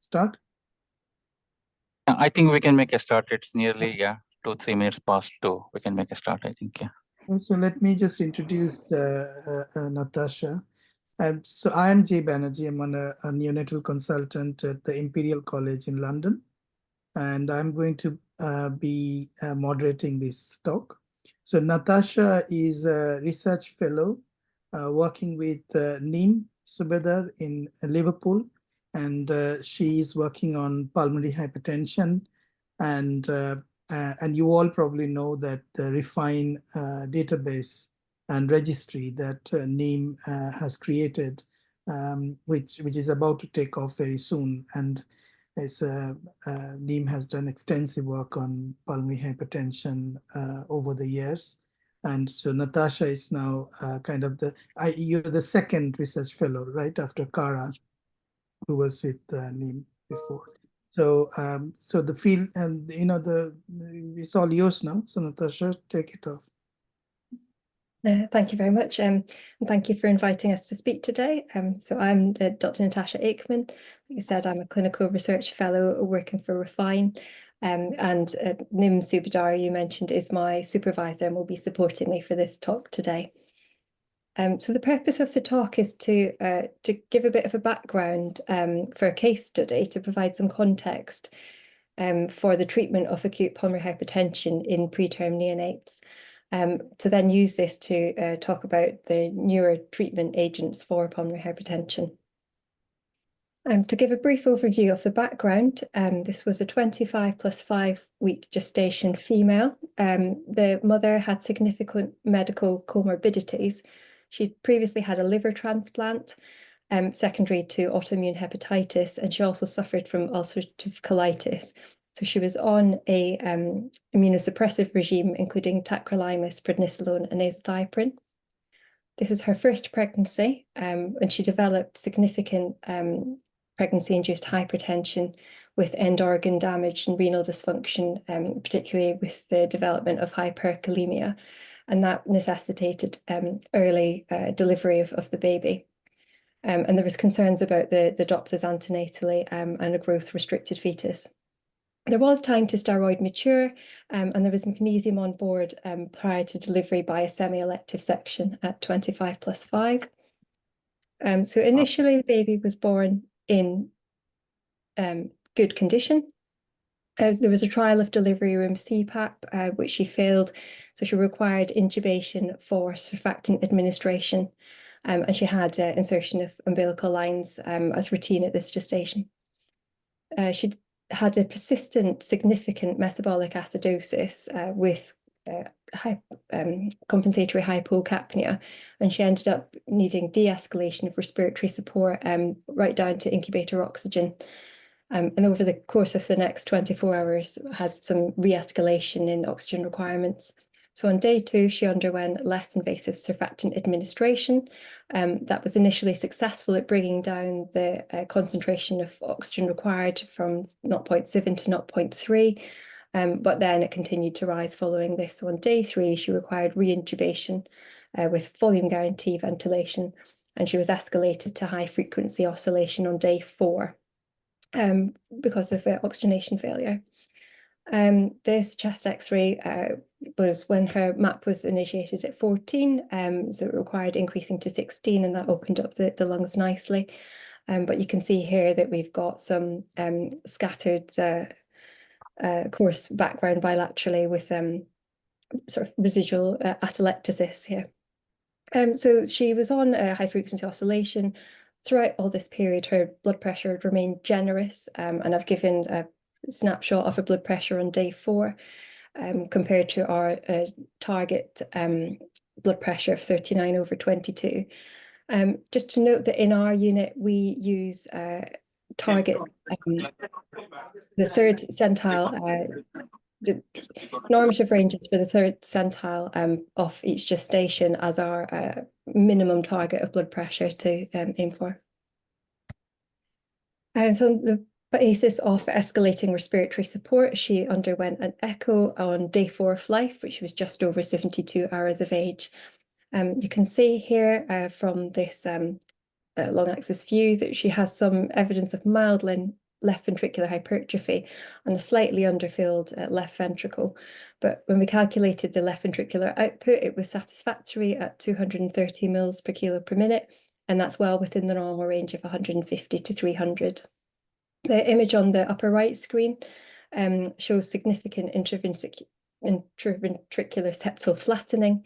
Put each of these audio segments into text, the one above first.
start? I think we can make a start. It's nearly 2-3 minutes past 2. We can make a start, I think. So let me just introduce Natasha. So I am Jay Banerjee. I'm a neonatal consultant at the Imperial College in London, and I'm going to be moderating this talk. So Natasha is a research fellow working with Neem Subedar in Liverpool, and she is working on pulmonary hypertension. And you all probably know that the REFINE database and registry that Neem has created, which is about to take off very soon. And it's, Neem has done extensive work on pulmonary hypertension over the years. And so Natasha is now kind of you're the second research fellow, right, after Kara, who was with Neem before. So so the field, and it's all yours now. So Natasha, take it off. Thank you very much, and thank you for inviting us to speak today. So I'm Dr. Natasha Aikman. Like I said, I'm a clinical research fellow working for REFINE, and Nim Subedar, you mentioned, is my supervisor and will be supporting me for this talk today. So the purpose of the talk is to give a bit of a background for a case study to provide some context for the treatment of acute pulmonary hypertension in preterm neonates. To then use this to talk about the newer treatment agents for pulmonary hypertension. To give a brief overview of the background, this was a 25 + 5 week gestation female. The mother had significant medical comorbidities. She'd previously had a liver transplant, secondary to autoimmune hepatitis, and she also suffered from ulcerative colitis. So she was on a immunosuppressive regime, including tacrolimus, prednisolone, and azathioprine. This was her first pregnancy, and she developed significant pregnancy-induced hypertension with end organ damage and renal dysfunction, particularly with the development of hyperkalemia, and that necessitated early delivery of the baby. And there was concerns about the doctors antenatally and a growth-restricted fetus. There was time to steroid mature, and there was magnesium on board prior to delivery by a semi-elective section at 25 + 5. So initially, the baby was born in good condition. There was a trial of delivery room CPAP, which she failed, so she required intubation for surfactant administration, and she had insertion of umbilical lines as routine at this gestation. She had a persistent, significant metabolic acidosis with compensatory hypocapnia, and she ended up needing de-escalation of respiratory support right down to incubator oxygen. And over the course of the next 24 hours, had some re-escalation in oxygen requirements. So on day 2, she underwent less invasive surfactant administration. That was initially successful at bringing down the concentration of oxygen required from 0.7 to 0.3, but then it continued to rise following this. So on day 3, she required re-intubation with volume guarantee ventilation, and she was escalated to high frequency oscillation on day 4 because of oxygenation failure. This chest x-ray was when her MAP was initiated at 14, so it required increasing to 16, and that opened up the lungs nicely. But you can see here that we've got some scattered coarse background bilaterally with sort of residual atelectasis here. So she was on high frequency oscillation. Throughout all this period, her blood pressure had remained generous, and I've given a snapshot of her blood pressure on day 4 compared to our target blood pressure of 39/22. Just to note that in our unit, we use target the 3rd centile, the normative ranges for the 3rd centile of each gestation as our minimum target of blood pressure to aim for. And so the basis of escalating respiratory support, she underwent an echo on day 4 of life, which was just over 72 hours of age. You can see here from this long axis view that she has some evidence of mild left ventricular hypertrophy and a slightly underfilled left ventricle. But when we calculated the left ventricular output, it was satisfactory at 230 mils per kilo per minute, and that's well within the normal range of 150 to 300. The image on the upper right screen shows significant intraventricular septal flattening.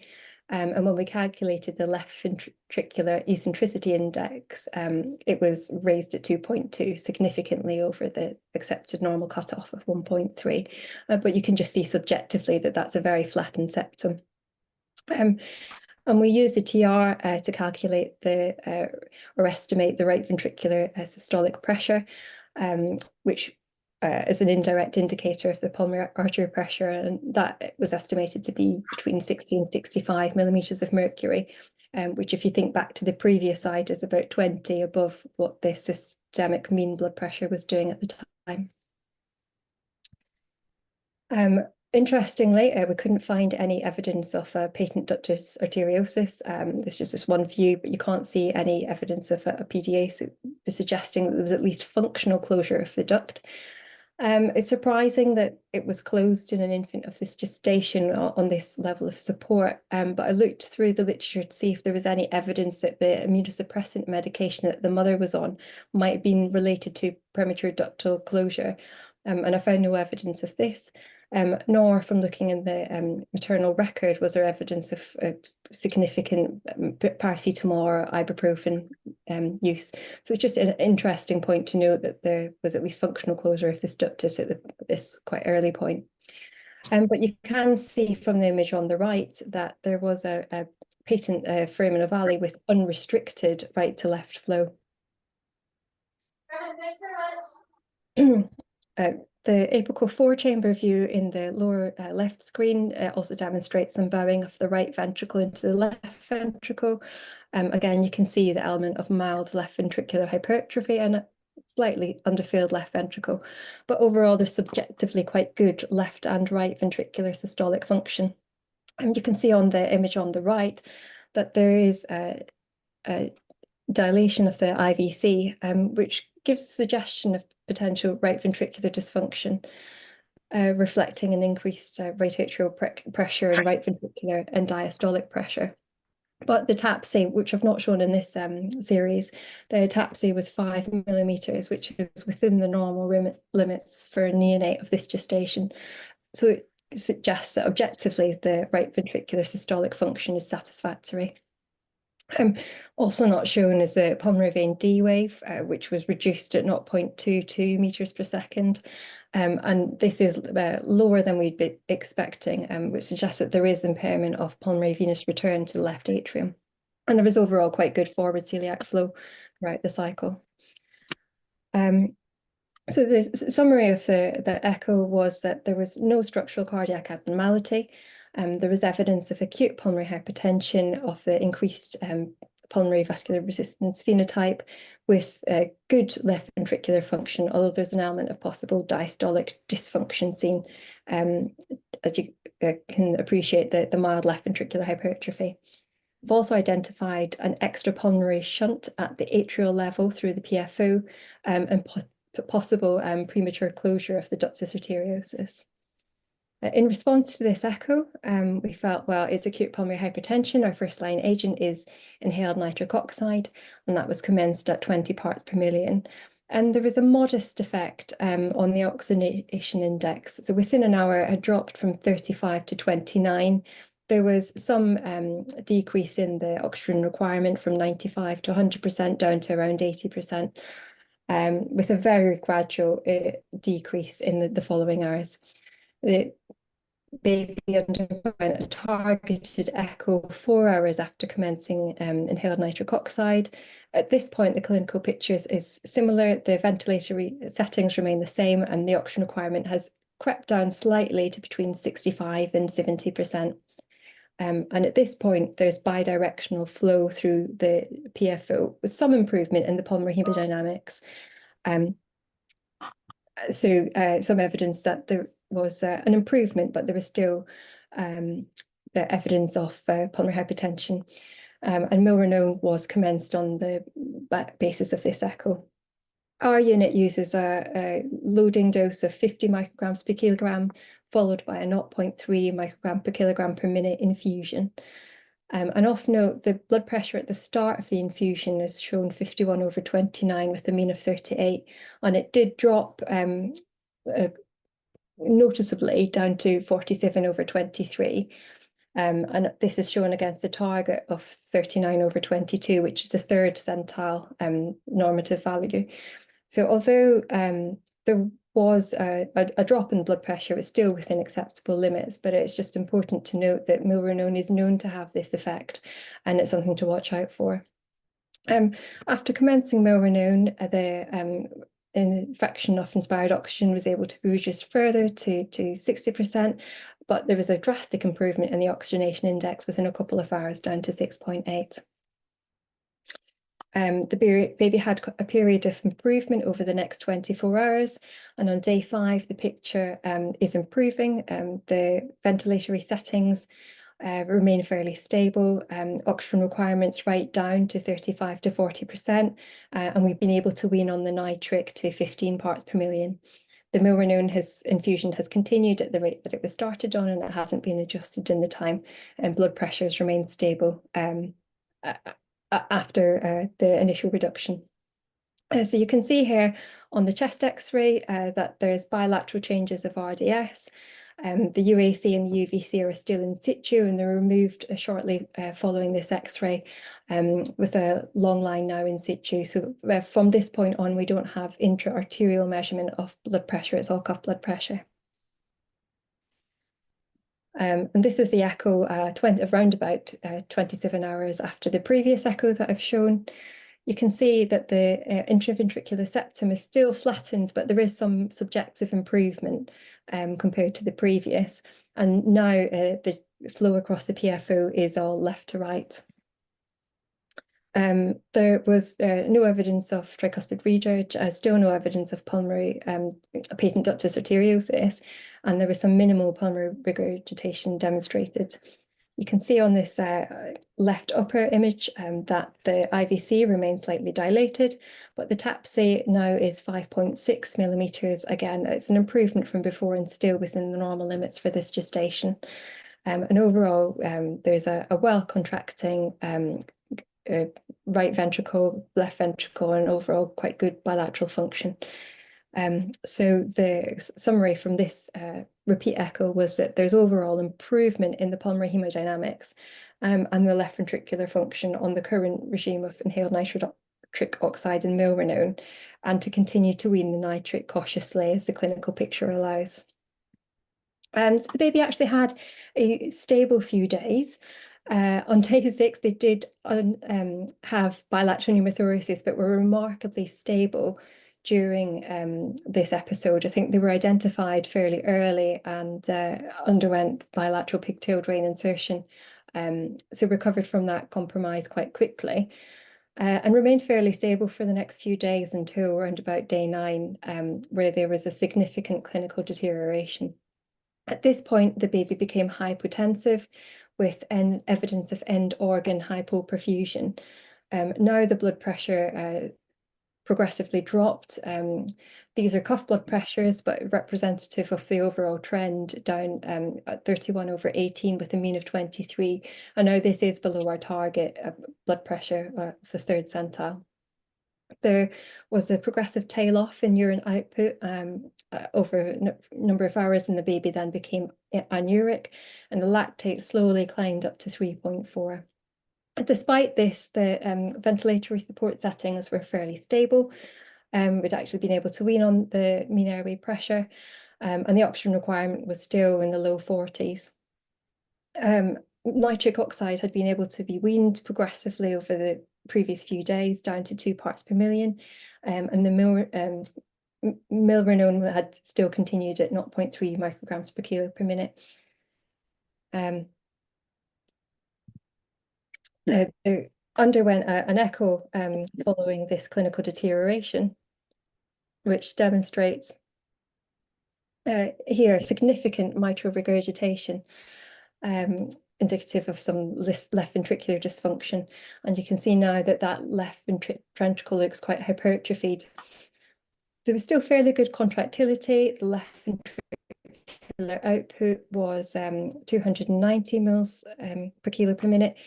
And when we calculated the left ventricular eccentricity index, it was raised at 2.2, significantly over the accepted normal cutoff of 1.3. But you can just see subjectively that that's a very flattened septum. And we use a TR to calculate or estimate the right ventricular systolic pressure, which is an indirect indicator of the pulmonary artery pressure, and that was estimated to be between 60 and 65 millimeters of mercury, which, if you think back to the previous slide, is about 20 above what the systemic mean blood pressure was doing at the time. Interestingly, we couldn't find any evidence of patent ductus arteriosus. This is just one view, but you can't see any evidence of a PDA, so suggesting that there was at least functional closure of the duct. It's surprising that it was closed in an infant of this gestation on this level of support, but I looked through the literature to see if there was any evidence that the immunosuppressant medication that the mother was on might have been related to premature ductal closure, and I found no evidence of this. Nor from looking in the maternal record was there evidence of significant paracetamol or ibuprofen use. So it's just an interesting point to note that there was at least functional closure of this ductus at this quite early point. But you can see from the image on the right that there was a patent foramen ovale with unrestricted right to left flow. The apical 4-chamber view in the lower left screen also demonstrates some bowing of the right ventricle into the left ventricle. Again, you can see the element of mild left ventricular hypertrophy and a slightly underfilled left ventricle. But overall, there's subjectively quite good left and right ventricular systolic function. And you can see on the image on the right that there is a dilation of the IVC, which gives a suggestion of potential right ventricular dysfunction, reflecting an increased right atrial pressure and right ventricular and diastolic pressure. But the TAPSE, which I've not shown in this series, the TAPSE was 5 millimeters, which is within the normal limits for a neonate of this gestation. So it suggests that objectively the right ventricular systolic function is satisfactory. Also not shown is the pulmonary vein D wave, which was reduced at 0.22 meters per second. And this is lower than we'd be expecting, which suggests that there is impairment of pulmonary venous return to the left atrium. And there was overall quite good forward celiac flow throughout the cycle. So the summary of the echo was that there was no structural cardiac abnormality. There was evidence of acute pulmonary hypertension of the increased pulmonary vascular resistance phenotype with good left ventricular function, although there's an element of possible diastolic dysfunction seen, as you can appreciate the mild left ventricular hypertrophy. We've also identified an extrapulmonary shunt at the atrial level through the PFO and possible premature closure of the ductus arteriosus. In response to this echo, we felt, well, it's acute pulmonary hypertension. Our first line agent is inhaled nitric oxide, and that was commenced at 20 parts per million. And there was a modest effect on the oxygenation index. So within an hour, it had dropped from 35 to 29. There was some decrease in the oxygen requirement from 95 to 100% down to around 80%, with a very gradual decrease in the following hours. The baby underwent a targeted echo 4 hours after commencing inhaled nitric oxide. At this point, the clinical picture is similar. The ventilatory settings remain the same, and the oxygen requirement has crept down slightly to between 65 and 70%. And at this point, there's bidirectional flow through the PFO with some improvement in the pulmonary hemodynamics. So some evidence that there was an improvement, but there was still the evidence of pulmonary hypertension. And milrinone was commenced on the basis of this echo. Our unit uses a loading dose of 50 micrograms per kilogram, followed by a 0.3 microgram per kilogram per minute infusion. And off note, the blood pressure at the start of the infusion is shown 51/29 with a mean of 38, and it did drop noticeably down to 47/23. And this is shown against the target of 39/22, which is a third centile normative value. So although there was a drop in blood pressure, it's still within acceptable limits, but it's just important to note that milrinone is known to have this effect, and it's something to watch out for. After commencing milrinone, the infection of inspired oxygen was able to be reduced further to 60%, but there was a drastic improvement in the oxygenation index within a couple of hours, down to 6.8. The baby had a period of improvement over the next 24 hours, and on day 5, the picture is improving. The ventilatory settings remain fairly stable. Oxygen requirements right down to 35 to 40%, and we've been able to wean on the nitric to 15 parts per million. The milrinone infusion has continued at the rate that it was started on, and it hasn't been adjusted in the time, and blood pressures remain stable after the initial reduction. So you can see here on the chest X-ray that there's bilateral changes of RDS. The UAC and the UVC are still in situ, and they're removed shortly following this X-ray with a long line now in situ. So from this point on, we don't have intra-arterial measurement of blood pressure, it's all cuff blood pressure. And this is the echo around about 27 hours after the previous echo that I've shown. You can see that the intraventricular septum is still flattened, but there is some subjective improvement compared to the previous. And now the flow across the PFO is all left to right. There was no evidence of tricuspid regurg, still no evidence of pulmonary patent ductus arteriosus, and there was some minimal pulmonary regurgitation demonstrated. You can see on this left upper image that the IVC remains slightly dilated, but the TAPSE now is 5.6 millimeters. Again, it's an improvement from before and still within the normal limits for this gestation. And overall, there's a well-contracting right ventricle, left ventricle, and overall quite good bilateral function. So the summary from this repeat echo was that there's overall improvement in the pulmonary hemodynamics and the left ventricular function on the current regime of inhaled nitric oxide and milrinone, and to continue to wean the nitric cautiously as the clinical picture allows. So the baby actually had a stable few days. On day 6, they did have bilateral pneumothoraces, but were remarkably stable during this episode. I think they were identified fairly early and underwent bilateral pigtail drain insertion, so recovered from that compromise quite quickly, and remained fairly stable for the next few days until around about day 9, where there was a significant clinical deterioration. At this point, the baby became hypotensive with evidence of end organ hypoperfusion. Now the blood pressure progressively dropped. These are cuff blood pressures, but representative of the overall trend, down at 31/18 with a mean of 23. And now this is below our target blood pressure of the third centile. There was a progressive tail off in urine output over a number of hours, and the baby then became anuric, and the lactate slowly climbed up to 3.4. Despite this, the ventilatory support settings were fairly stable. We'd actually been able to wean on the mean airway pressure, and the oxygen requirement was still in the low 40s. Nitric oxide had been able to be weaned progressively over the previous few days down to 2 parts per million, and the milrinone had still continued at 0.3 micrograms per kilo per minute. They underwent an echo following this clinical deterioration, which demonstrates here significant mitral regurgitation, indicative of some left ventricular dysfunction. And you can see now that that left ventricle looks quite hypertrophied. There was still fairly good contractility. The left ventricular output was 290 mils per kilo per minute.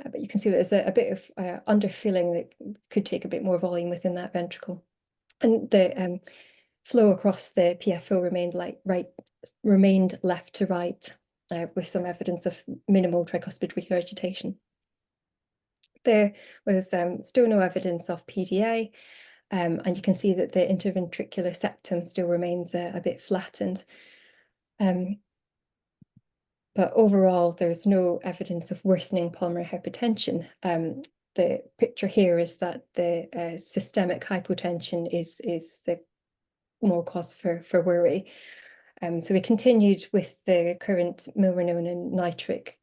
But you can see that there's a bit of underfilling that could take a bit more volume within that ventricle. And the flow across the PFO remained left to right, with some evidence of minimal tricuspid regurgitation. There was still no evidence of PDA, and you can see that the interventricular septum still remains a bit flattened. But overall, there's no evidence of worsening pulmonary hypertension. The picture here is that the systemic hypotension is the more cause for worry. So we continued with the current milrinone and nitric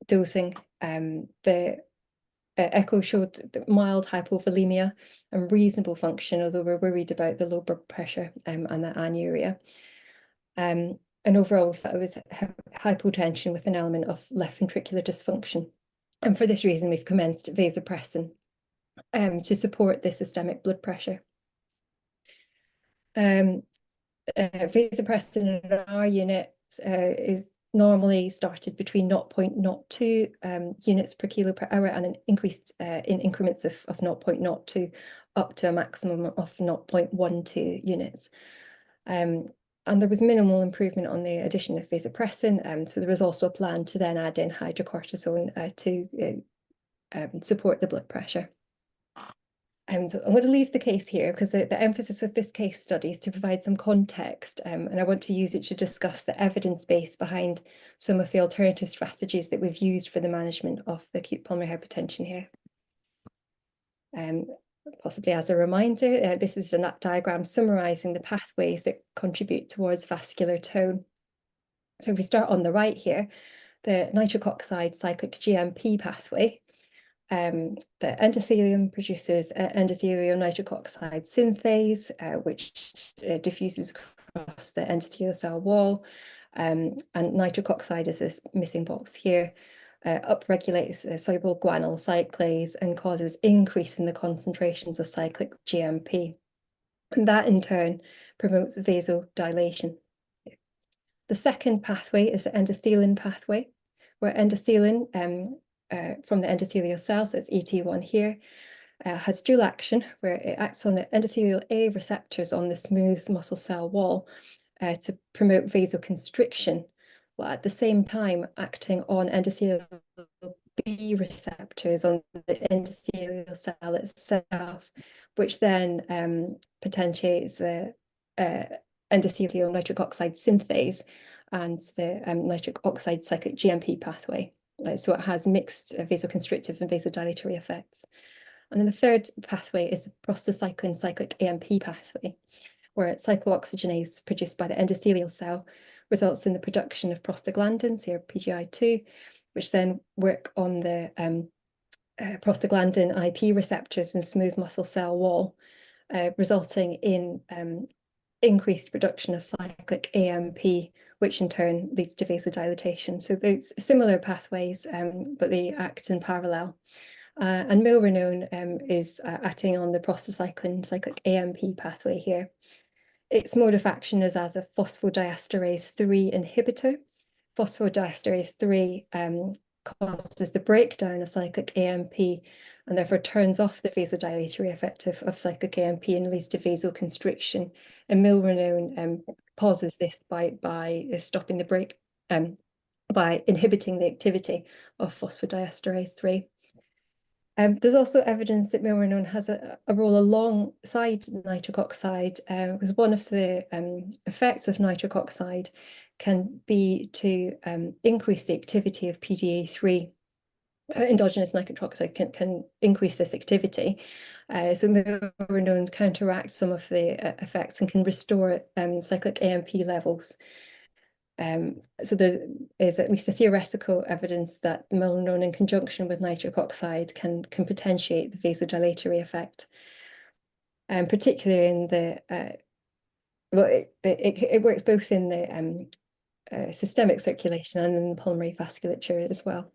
dosing. The echo showed the mild hypovolemia and reasonable function, although we're worried about the low blood pressure and the anuria. And overall, it was hypotension with an element of left ventricular dysfunction. And for this reason, we've commenced vasopressin to support the systemic blood pressure. Vasopressin in our unit is normally started between 0.02 units per kilo per hour and then increased in increments of 0.02 up to a maximum of 0.12 units. And there was minimal improvement on the addition of vasopressin, so there was also a plan to then add in hydrocortisone to support the blood pressure. So I'm going to leave the case here because the emphasis of this case study is to provide some context, and I want to use it to discuss the evidence base behind some of the alternative strategies that we've used for the management of acute pulmonary hypertension here. Possibly as a reminder, this is a diagram summarising the pathways that contribute towards vascular tone. So if we start on the right here, the nitric oxide cyclic GMP pathway. The endothelium produces endothelial nitric oxide synthase, which diffuses across the endothelial cell wall, and nitric oxide is this missing box here. Upregulates soluble guanyl cyclase and causes increase in the concentrations of cyclic GMP. And that in turn promotes vasodilation. The second pathway is the endothelin pathway, where endothelin from the endothelial cells, so it's ET1 here, has dual action, where it acts on the endothelial A receptors on the smooth muscle cell wall to promote vasoconstriction, while at the same time acting on endothelial B receptors on the endothelial cell itself, which then potentiates the endothelial nitric oxide synthase and the nitric oxide cyclic GMP pathway. So it has mixed vasoconstrictive and vasodilatory effects. And then the third pathway is the prostacyclin cyclic AMP pathway, where cyclooxygenase produced by the endothelial cell results in the production of prostaglandins, here PGI2, which then work on the prostaglandin IP receptors in smooth muscle cell wall, resulting in increased production of cyclic AMP, which in turn leads to vasodilatation. So those similar pathways, but they act in parallel. And milrinone is acting on the prostacyclin cyclic AMP pathway here. Its mode of action is as a phosphodiesterase 3 inhibitor. Phosphodiesterase 3 causes the breakdown of cyclic AMP and therefore turns off the vasodilatory effect of cyclic AMP and leads to vasoconstriction. And milrinone pauses this by stopping the break, by inhibiting the activity of phosphodiesterase 3. There's also evidence that milrinone has a role alongside nitric oxide, because one of the effects of nitric oxide can be to increase the activity of PDA3. Endogenous nitric oxide can increase this activity. So milrinone counteracts some of the effects and can restore cyclic AMP levels. So there is at least a theoretical evidence that milrinone in conjunction with nitric oxide can potentiate the vasodilatory effect, particularly in the well, it works both in the systemic circulation and in the pulmonary vasculature as well.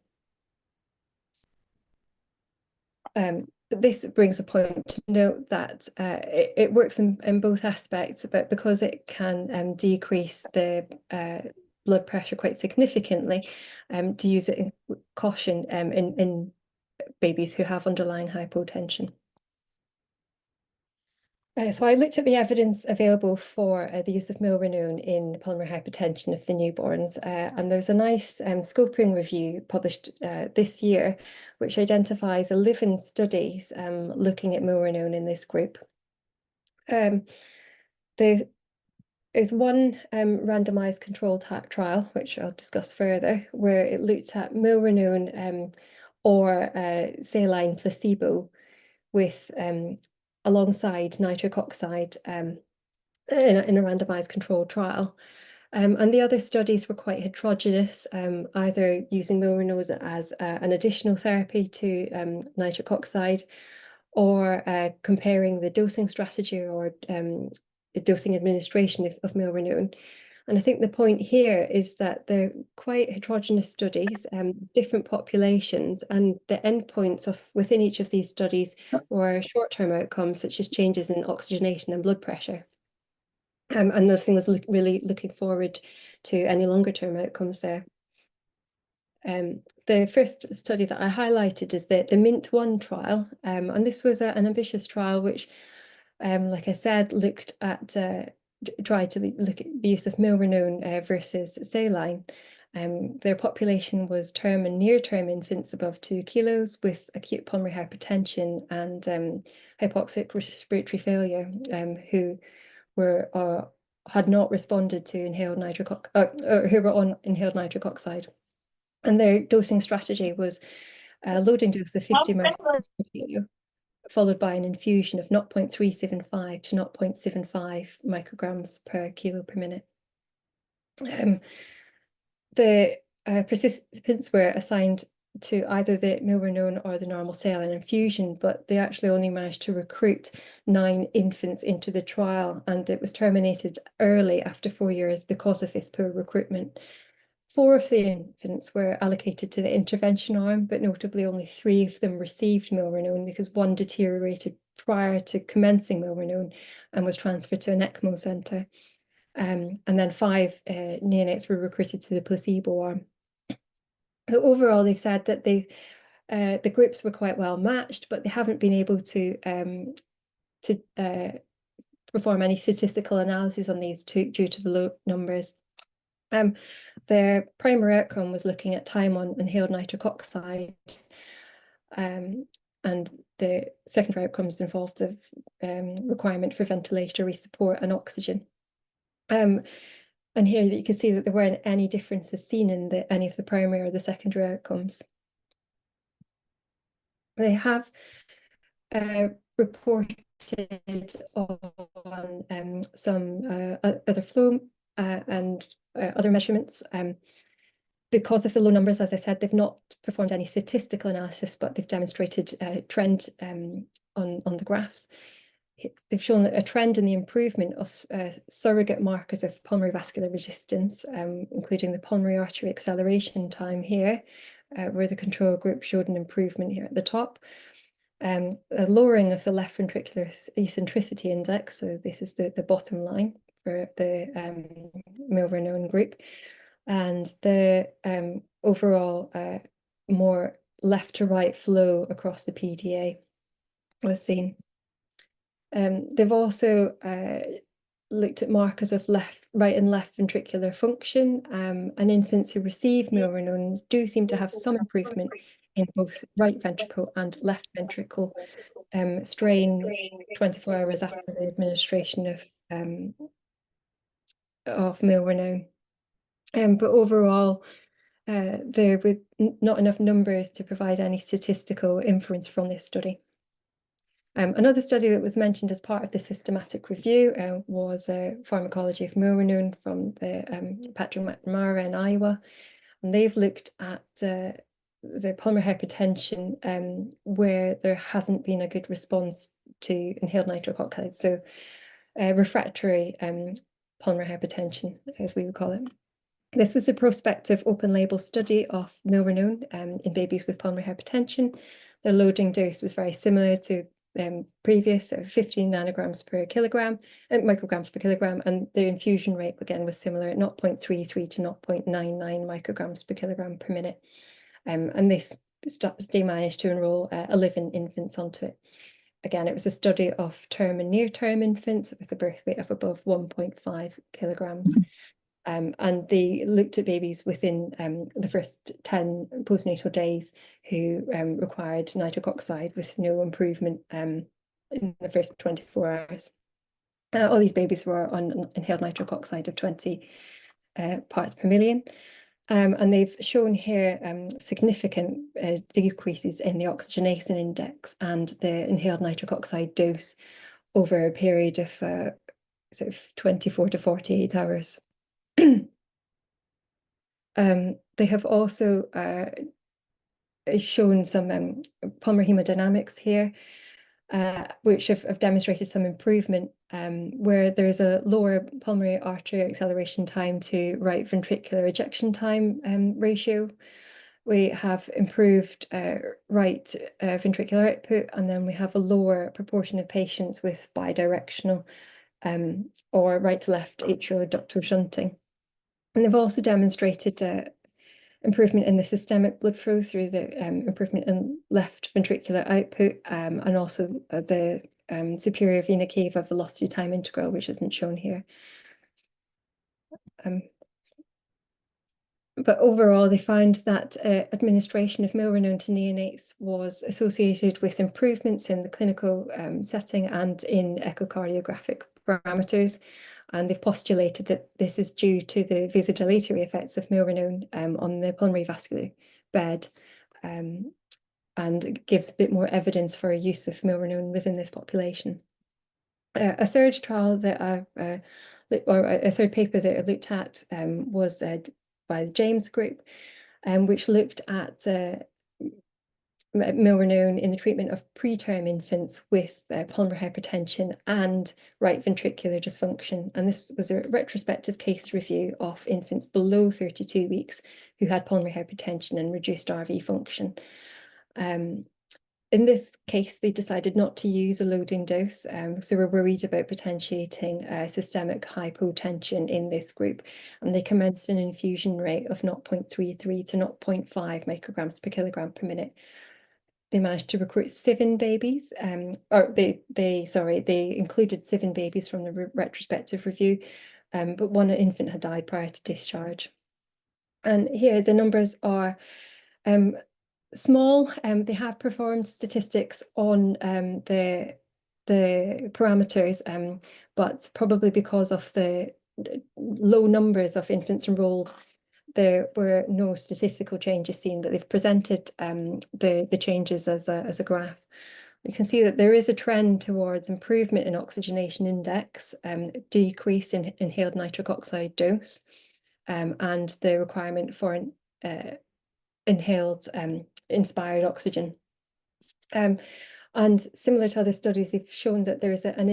this brings a point to note that it works in both aspects, but because it can decrease the blood pressure quite significantly, to use it in caution in babies who have underlying hypotension. So I looked at the evidence available for the use of milrinone in pulmonary hypertension of the newborns, and there's a nice scoping review published this year, which identifies 11 studies looking at milrinone in this group. There is one randomized controlled trial, which I'll discuss further, where it looked at milrinone or saline placebo with alongside nitric oxide in a randomized controlled trial. And the other studies were quite heterogeneous, either using milrinone as an additional therapy to nitric oxide, or comparing the dosing strategy or dosing administration of milrinone. And I think the point here is that they're quite heterogeneous studies, different populations, and the endpoints within each of these studies were short-term outcomes, such as changes in oxygenation and blood pressure. And nothing was really looking forward to any longer-term outcomes there. The first study that I highlighted is the MINT-1 trial, and this was an ambitious trial which, like I said, looked at tried to look at the use of milrinone versus saline. Their population was term and near-term infants above 2 kilos with acute pulmonary hypertension and hypoxic respiratory failure, who were had not responded to inhaled nitric who were on inhaled nitric oxide. And their dosing strategy was a loading dose of 50 micrograms per kilo, followed by an infusion of 0.375 to 0.75 micrograms per kilo per minute. The participants were assigned to either the milrinone or the normal saline infusion, but they actually only managed to recruit 9 infants into the trial, and it was terminated early after 4 years because of this poor recruitment. 4 of the infants were allocated to the intervention arm, but notably only 3 of them received milrinone because 1 deteriorated prior to commencing milrinone and was transferred to an ECMO centre. And then 5 neonates were recruited to the placebo arm. So overall, they've said that the groups were quite well matched, but they haven't been able to perform any statistical analysis on these due to the low numbers. Their primary outcome was looking at time on inhaled nitric oxide, and the secondary outcomes involved a requirement for ventilatory support and oxygen. And here you can see that there weren't any differences seen in any of the primary or the secondary outcomes. They have reported on some other flow and other measurements. Because of the low numbers, as I said, they've not performed any statistical analysis, but they've demonstrated a trend on the graphs. They've shown a trend in the improvement of surrogate markers of pulmonary vascular resistance, including the pulmonary artery acceleration time here, where the control group showed an improvement here at the top. A lowering of the left ventricular eccentricity index, so this is the bottom line for the milrinone group, and the overall more left to right flow across the PDA was seen. They've also looked at markers of right and left ventricular function, and infants who receive milrinone do seem to have some improvement in both right ventricle and left ventricle strain 24 hours after the administration of milrinone. But overall, there were not enough numbers to provide any statistical inference from this study. Another study that was mentioned as part of the systematic review was pharmacology of milrinone from the Preterm in Iowa, and they've looked at the pulmonary hypertension where there hasn't been a good response to inhaled nitric oxide, so refractory pulmonary hypertension, as we would call it. This was a prospective open-label study of milrinone in babies with pulmonary hypertension. The loading dose was very similar to previous, 15 nanograms per kilogram, micrograms per kilogram, and the infusion rate again was similar at 0.33 to 0.99 micrograms per kilogram per minute. And this study managed to enroll 11 infants onto it. Again, it was a study of term and near-term infants with a birth weight of above 1.5 kilograms. And they looked at babies within the first 10 postnatal days who required nitric oxide with no improvement in the first 24 hours. All these babies were on inhaled nitric oxide of 20 parts per million. And they've shown here significant decreases in the oxygenation index and the inhaled nitric oxide dose over a period of sort of 24 to 48 hours. They have also shown some pulmonary hemodynamics here, which have demonstrated some improvement, where there's a lower pulmonary artery acceleration time to right ventricular ejection time ratio. We have improved right ventricular output, and then we have a lower proportion of patients with bidirectional or right to left atrial ductal shunting. And they've also demonstrated improvement in the systemic blood flow through the improvement in left ventricular output, and also the superior vena cava velocity time integral, which isn't shown here. But overall, they found that administration of milrinone to neonates was associated with improvements in the clinical setting and in echocardiographic parameters. And they've postulated that this is due to the vasodilatory effects of milrinone on the pulmonary vascular bed, and gives a bit more evidence for a use of milrinone within this population. A third trial that or a third paper that I looked at was by the James group, which looked at milrinone in the treatment of preterm infants with pulmonary hypertension and right ventricular dysfunction. And this was a retrospective case review of infants below 32 weeks who had pulmonary hypertension and reduced RV function. In this case, they decided not to use a loading dose, so we're worried about potentiating systemic hypotension in this group. And they commenced an infusion rate of 0.33 to 0.5 micrograms per kilogram per minute. They managed to recruit 7 babies, or they included 7 babies from the retrospective review, but one infant had died prior to discharge. And here the numbers are small. They have performed statistics on the parameters, but probably because of the low numbers of infants enrolled, there were no statistical changes seen, but they've presented the changes as a graph. You can see that there is a trend towards improvement in oxygenation index, decrease in inhaled nitric oxide dose, and the requirement for inhaled inspired oxygen. And similar to other studies, they've shown that there is an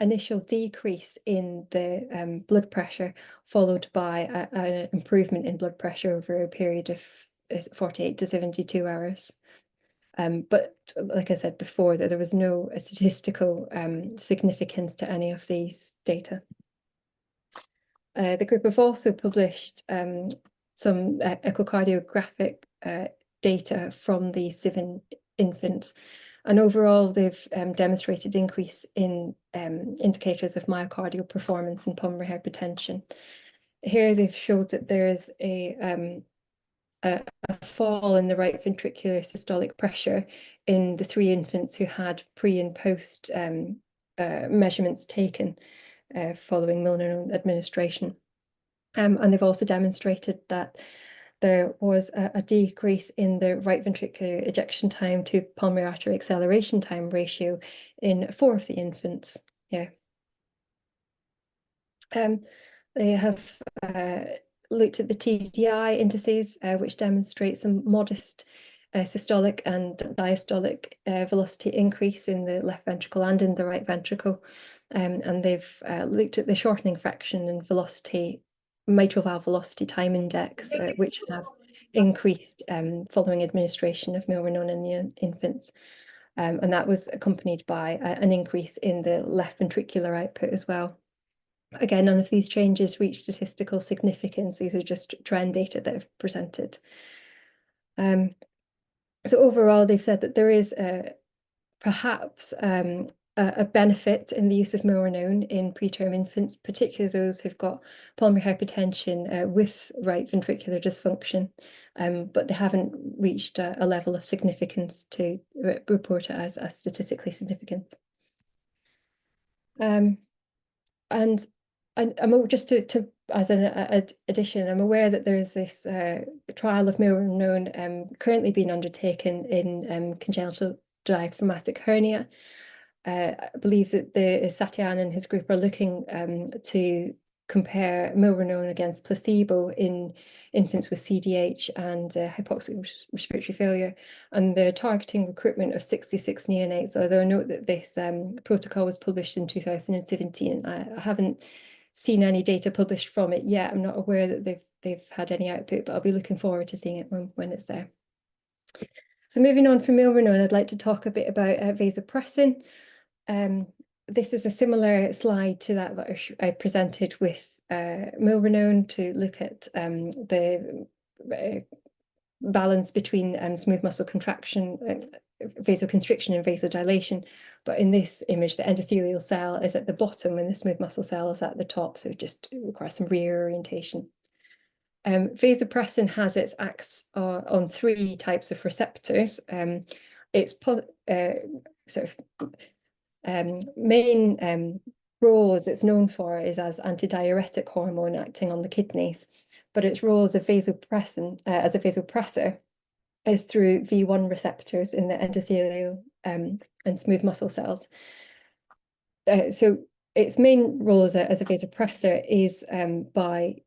initial decrease in the blood pressure, followed by an improvement in blood pressure over a period of 48 to 72 hours. But like I said before, that there was no statistical significance to any of these data. The group have also published some echocardiographic data from the 7 infants. And overall, they've demonstrated increase in indicators of myocardial performance and pulmonary hypertension. Here, they've showed that there is a fall in the right ventricular systolic pressure in the 3 infants who had pre and post measurements taken following milrinone administration. And they've also demonstrated that there was a decrease in the right ventricular ejection time to pulmonary artery acceleration time ratio in 4 of the infants. Yeah. They have looked at the TDI indices, which demonstrate some modest systolic and diastolic velocity increase in the left ventricle and in the right ventricle. And they've looked at the shortening fraction and velocity mitral valve velocity time index, which have increased following administration of milrinone in the infants. And that was accompanied by an increase in the left ventricular output as well. Again, none of these changes reach statistical significance. These are just trend data that have presented. So overall, they've said that there is perhaps a benefit in the use of milrinone in preterm infants, particularly those who've got pulmonary hypertension with right ventricular dysfunction, but they haven't reached a level of significance to report it as statistically significant. And I'm just to as an addition, I'm aware that there is this trial of milrinone currently being undertaken in congenital diaphragmatic hernia. I believe that Satyan and his group are looking to compare milrinone against placebo in infants with CDH and hypoxic respiratory failure, and they're targeting recruitment of 66 neonates. Although I note that this protocol was published in 2017. I haven't seen any data published from it yet. I'm not aware that they've had any output, but I'll be looking forward to seeing it when it's there. So moving on from milrinone, I'd like to talk a bit about vasopressin. This is a similar slide to that I presented with milrinone, to look at the balance between smooth muscle contraction, vasoconstriction and vasodilation. But in this image, the endothelial cell is at the bottom and the smooth muscle cell is at the top, so it just requires some reorientation. Vasopressin has its acts on 3 types of receptors. Its sort of main role, as it's known for, is as antidiuretic hormone acting on the kidneys, but its role as a vasopressin, as a vasopressor, is through V1 receptors in the endothelial and smooth muscle cells. So its main role as a vasopressor is by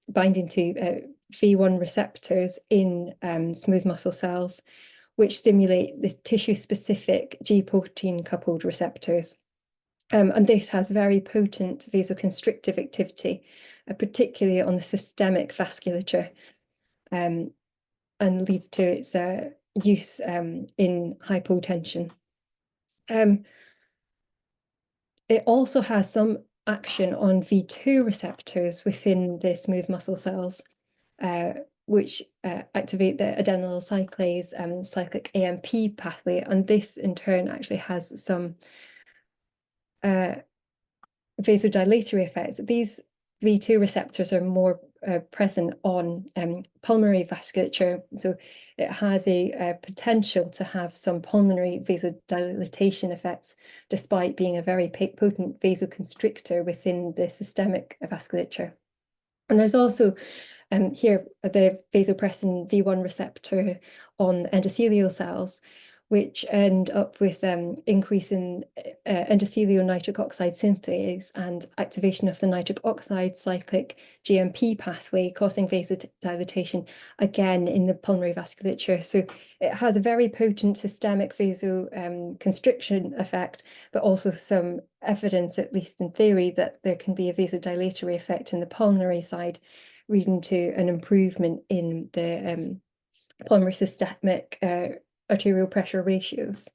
binding to V1 receptors in smooth muscle cells, which stimulate the tissue-specific G-protein coupled receptors. And this has very potent vasoconstrictive activity, particularly on the systemic vasculature, and leads to its use in hypotension. It also has some action on V2 receptors within the smooth muscle cells, which activate the adenylyl cyclase and cyclic AMP pathway, and this in turn actually has some vasodilatory effects. These V2 receptors are more present on pulmonary vasculature, so it has a potential to have some pulmonary vasodilatation effects, despite being a very potent vasoconstrictor within the systemic vasculature. And there's also here the vasopressin V1 receptor on endothelial cells, which end up with increase in endothelial nitric oxide synthase and activation of the nitric oxide cyclic GMP pathway, causing vasodilatation again in the pulmonary vasculature. So it has a very potent systemic vasoconstriction effect, but also some evidence, at least in theory, that there can be a vasodilatory effect in the pulmonary side, leading to an improvement in the pulmonary systemic arterial pressure ratios.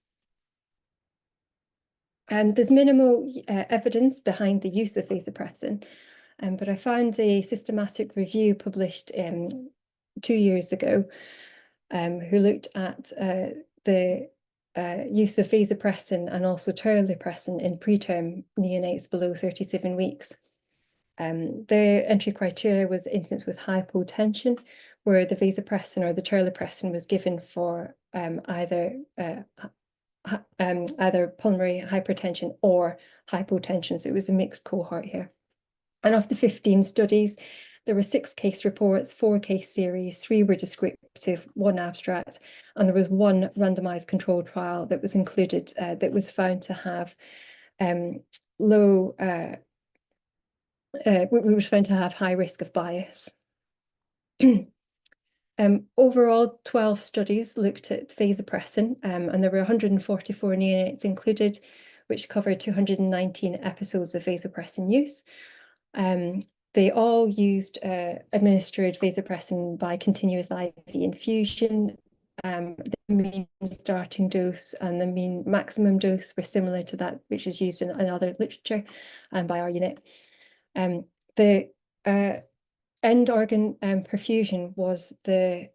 And there's minimal evidence behind the use of vasopressin, but I found a systematic review published 2 years ago who looked at the use of vasopressin and also terlipressin in preterm neonates below 37 weeks. The entry criteria was infants with hypotension, where the vasopressin or the terlipressin was given for either pulmonary hypertension or hypotension. So it was a mixed cohort here. And of the 15 studies, there were 6 case reports, 4 case series, 3 were descriptive, 1 abstract, and there was 1 randomized controlled trial that was included that was found to have high risk of bias. Overall, 12 studies looked at vasopressin, and there were 144 neonates included, which covered 219 episodes of vasopressin use. they all used administered vasopressin by continuous IV infusion. The mean starting dose and the mean maximum dose were similar to that which is used in other literature and by our unit. The end organ perfusion was the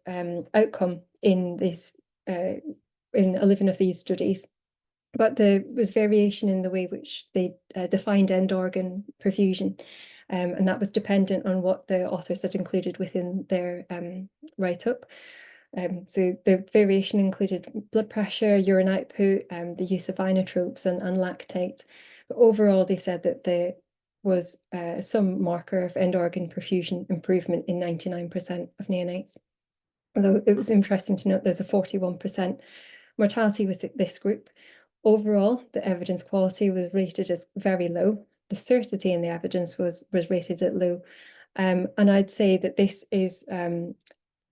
outcome in this in 11 of these studies, but there was variation in the way which they defined end organ perfusion, and that was dependent on what the authors had included within their write-up. So the variation included blood pressure, urine output, the use of inotropes and lactate. But overall, they said that there was some marker of end organ perfusion improvement in 99% of neonates. Although it was interesting to note there's a 41% mortality with this group. Overall, the evidence quality was rated as very low. The certainty in the evidence was rated at low. And I'd say that this is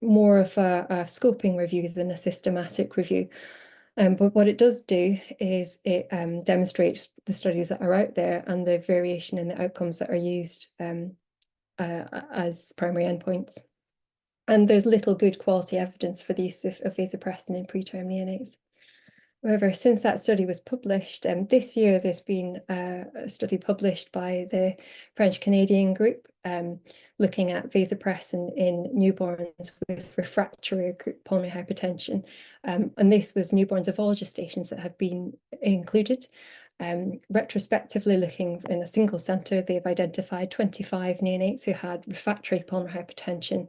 more of a scoping review than a systematic review. But what it does do is it demonstrates the studies that are out there and the variation in the outcomes that are used as primary endpoints. And there's little good quality evidence for the use of vasopressin in preterm neonates. However, since that study was published, this year there's been a study published by the French-Canadian group looking at vasopressin in newborns with refractory acute pulmonary hypertension. And this was newborns of all gestations that have been included. Retrospectively looking in a single centre, they've identified 25 neonates who had refractory pulmonary hypertension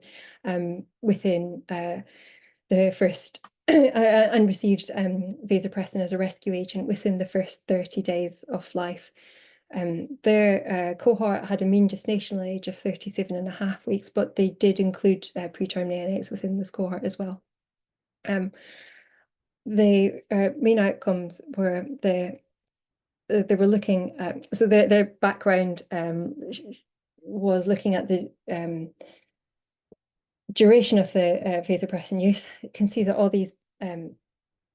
within the first and received vasopressin as a rescue agent within the first 30 days of life. Their cohort had a mean gestational age of 37.5 weeks, but they did include preterm neonates within this cohort as well. The main outcomes were they were looking at, so their background was looking at the duration of the vasopressin use. You can see that all these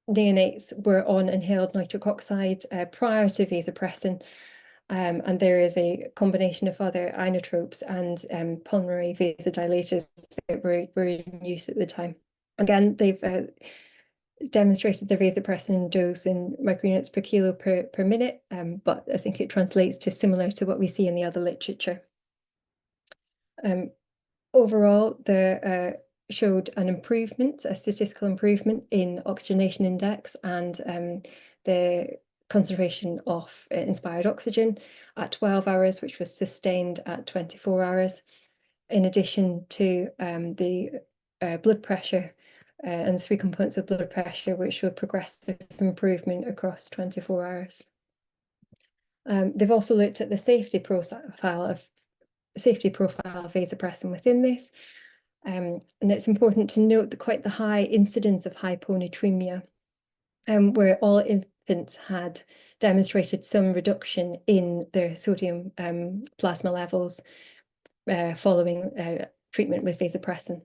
neonates were on inhaled nitric oxide prior to vasopressin, and there is a combination of other inotropes and pulmonary vasodilators that were in use at the time. Again, they've demonstrated the vasopressin dose in microunits per kilo per minute, but I think it translates to similar to what we see in the other literature. Overall, they showed an improvement, a statistical improvement in oxygenation index and the concentration of inspired oxygen at 12 hours, which was sustained at 24 hours, in addition to the blood pressure and 3 components of blood pressure, which showed progressive improvement across 24 hours. They've also looked at the safety profile of vasopressin within this. And it's important to note that quite the high incidence of hyponatremia, where all infants had demonstrated some reduction in their sodium plasma levels following treatment with vasopressin.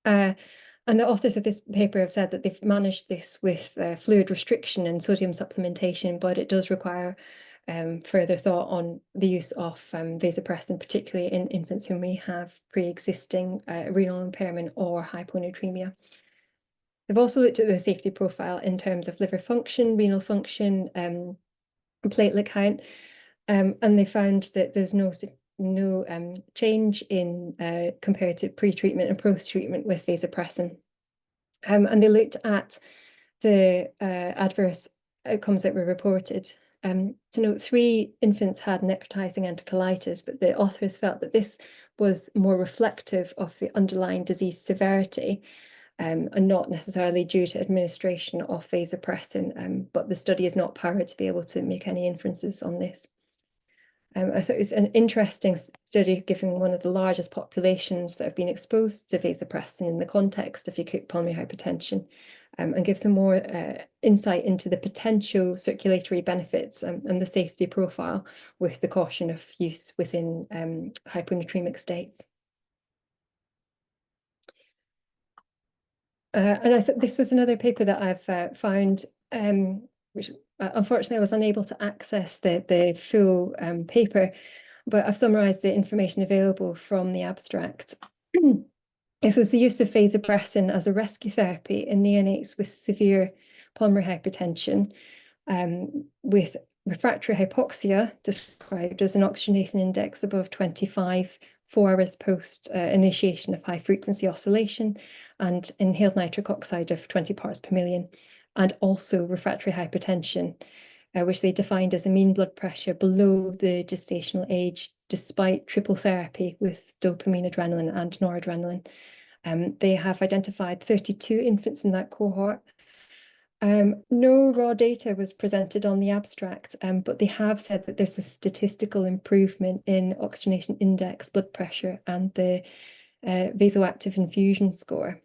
And the authors of this paper have said that they've managed this with fluid restriction and sodium supplementation, but it does require further thought on the use of vasopressin, particularly in infants who may have pre-existing renal impairment or hyponatremia. They've also looked at the safety profile in terms of liver function, renal function, platelet count, and they found that there's no change in compared to pre-treatment and post-treatment with vasopressin. And they looked at the adverse outcomes that were reported. To note, 3 infants had necrotizing enterocolitis, but the authors felt that this was more reflective of the underlying disease severity and not necessarily due to administration of vasopressin, but the study is not powered to be able to make any inferences on this. I thought it was an interesting study, given one of the largest populations that have been exposed to vasopressin in the context of acute pulmonary hypertension, and gives some more insight into the potential circulatory benefits and the safety profile, with the caution of use within hyponatremic states. And I thought this was another paper that I've found, which unfortunately I was unable to access the full paper, but I've summarised the information available from the abstract. It was the use of vasopressin as a rescue therapy in neonates with severe pulmonary hypertension, with refractory hypoxia described as an oxygenation index above 25 4 hours post initiation of high frequency oscillation, and inhaled nitric oxide of 20 parts per million, and also refractory hypertension, which they defined as a mean blood pressure below the gestational age despite triple therapy with dopamine, adrenaline and noradrenaline. They have identified 32 infants in that cohort. No raw data was presented on the abstract, but they have said that there's a statistical improvement in oxygenation index, blood pressure, and the vasoactive infusion score,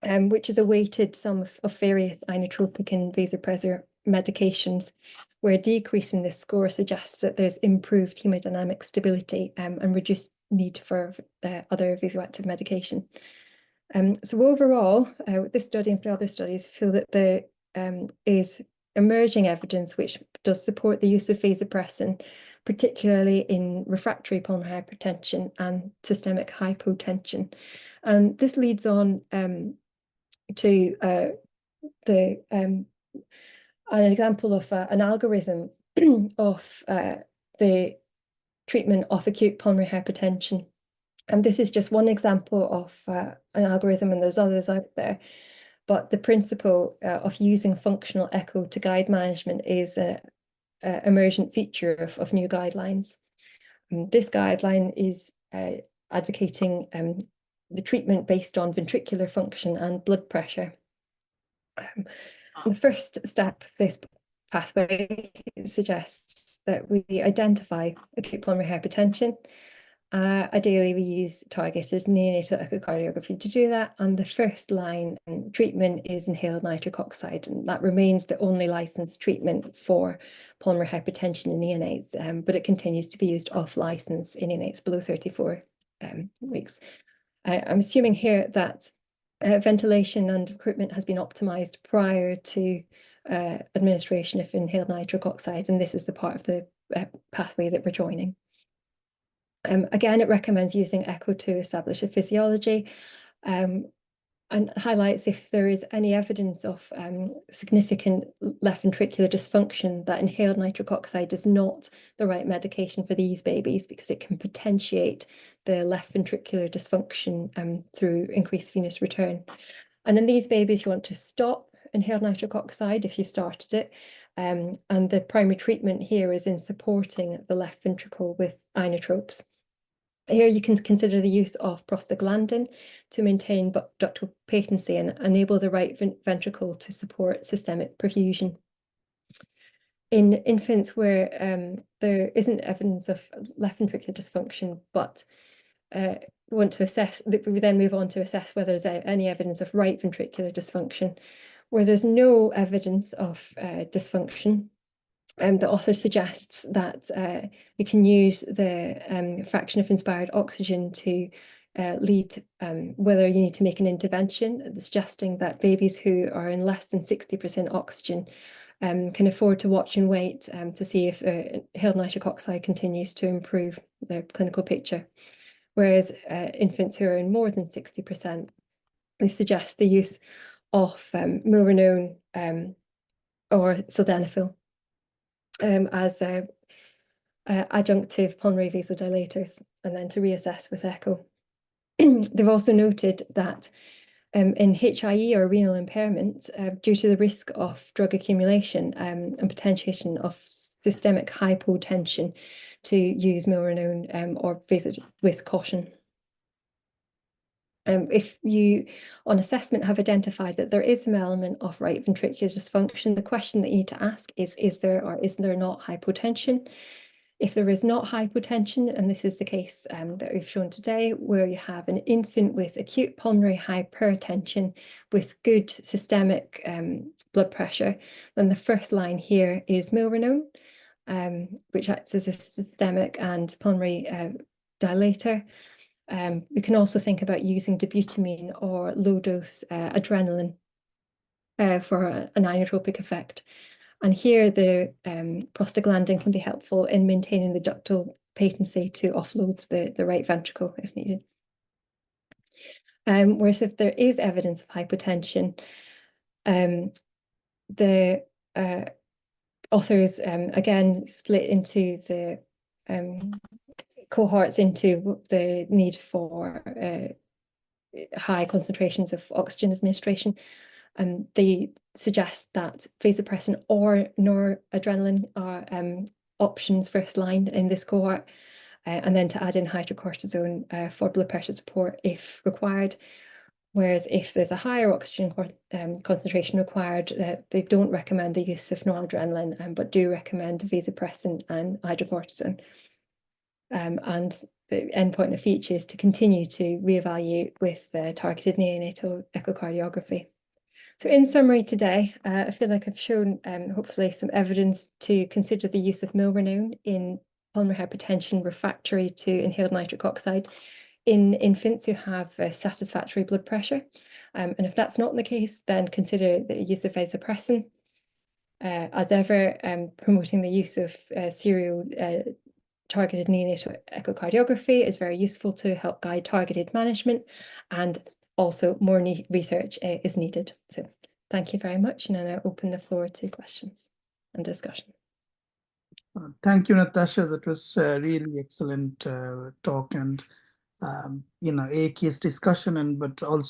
which is a weighted sum of various inotropic and vasopressor medications, where decreasing this score suggests that there's improved hemodynamic stability and reduced need for other vasoactive medication. So overall, with this study and for other studies, I feel that there is emerging evidence which does support the use of vasopressin, particularly in refractory pulmonary hypertension and systemic hypotension. And this leads on to an example of an algorithm of the treatment of acute pulmonary hypertension. And this is just one example of an algorithm, and there's others out there. But the principle of using functional echo to guide management is an emergent feature of new guidelines. This guideline is advocating the treatment based on ventricular function and blood pressure. The first step of this pathway suggests that we identify acute pulmonary hypertension. Ideally, we use targeted neonatal echocardiography to do that, and the first line treatment is inhaled nitric oxide, and that remains the only licensed treatment for pulmonary hypertension in neonates, but it continues to be used off license in neonates below 34 weeks. I'm assuming here that ventilation and recruitment has been optimized prior to administration of inhaled nitric oxide, and this is the part of the pathway that we're joining. Again, it recommends using echo to establish a physiology, and highlights if there is any evidence of significant left ventricular dysfunction, that inhaled nitric oxide is not the right medication for these babies because it can potentiate the left ventricular dysfunction through increased venous return. And in these babies, you want to stop inhaled nitric oxide if you've started it. And the primary treatment here is in supporting the left ventricle with inotropes. Here you can consider the use of prostaglandin to maintain ductal patency and enable the right ventricle to support systemic perfusion. In infants where there isn't evidence of left ventricular dysfunction, but want to assess, we then move on to assess whether there's any evidence of right ventricular dysfunction. Where there's no evidence of dysfunction, the author suggests that you can use the fraction of inspired oxygen to lead whether you need to make an intervention, suggesting that babies who are in less than 60% oxygen can afford to watch and wait to see if inhaled nitric oxide continues to improve their clinical picture. Whereas infants who are in more than 60%, they suggest the use of milrinone or sildenafil as adjunctive pulmonary vasodilators, and then to reassess with echo. They've also noted that in HIE or renal impairment, due to the risk of drug accumulation and potentiation of systemic hypotension, to use milrinone or with caution. If you, on assessment, have identified that there is some element of right ventricular dysfunction, the question that you need to ask is there or is there not hypotension? If there is not hypotension, and this is the case that we've shown today, where you have an infant with acute pulmonary hypertension with good systemic blood pressure, then the first line here is milrinone, which acts as a systemic and pulmonary dilator. We can also think about using dobutamine or low-dose adrenaline for an inotropic effect. And here the prostaglandin can be helpful in maintaining the ductal patency to offload the right ventricle if needed. Whereas if there is evidence of hypotension, the authors again split into the cohorts into the need for high concentrations of oxygen administration. They suggest that vasopressin or noradrenaline are options first line in this cohort, and then to add in hydrocortisone for blood pressure support if required. Whereas if there's a higher oxygen concentration required, they don't recommend the use of noradrenaline, but do recommend vasopressin and hydrocortisone. And the endpoint of each is to continue to reevaluate with targeted neonatal echocardiography. So in summary today, I feel like I've shown hopefully some evidence to consider the use of milrinone in pulmonary hypertension refractory to inhaled nitric oxide in infants who have satisfactory blood pressure. And if that's not the case, then consider the use of vasopressin. As ever, promoting the use of serial targeted neonatal echocardiography is very useful to help guide targeted management, and also more research is needed. So thank you very much, and I now open the floor to questions and discussion. Thank you, Natasha. That was a really excellent talk, and a case discussion, but also